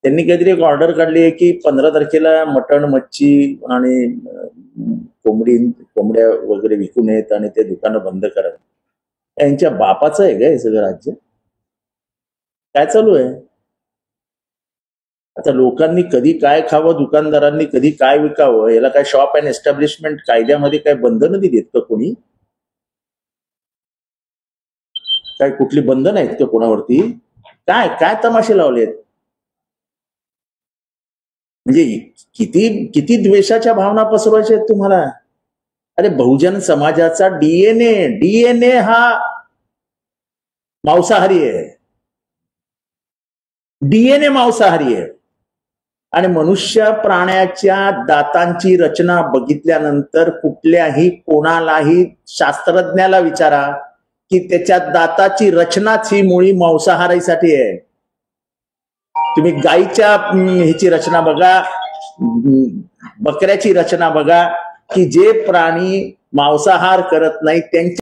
त्यांनी काहीतरी एक ऑर्डर काढली आहे की 15 तारखेला मटण, मच्छी आणि कोंबड्या वगैरे विकू नयेत आणि ते दुकानं बंद करा. यांच्या बापाचं आहे का हे सगळं राज्य? काय चालू आहे? आता लोकांनी कधी काय खावं, दुकानदारांनी कधी काय विकावं, याला काय शॉप अँड एस्टॅब्लिशमेंट कायद्यामध्ये काय बंधनं दिलीत का कोणी? काय कुठली बंधन आहेत का कोणावरती? काय काय तमाशे लावलेत? म्हणजे किती किती द्वेषाच्या भावना पसरवायच्या आहेत तुम्हाला? अरे बहुजन समाजाचा डीएनए हा मांसाहारी आहे. डीएनए मांसाहारी आहे. आणि मनुष्य प्राण्याच्या दातांची रचना बघितल्यानंतर कुठल्याही कोणालाही शास्त्रज्ञाला विचारा की त्याच्या दाताची रचनाच ही मुळी मांसाहारीसाठी आहे. तुम्ही गायीच्या ह्याची रचना बघा, बकऱ्याची रचना बघा, की जे प्राणी मांसाहार करत नाही त्यांची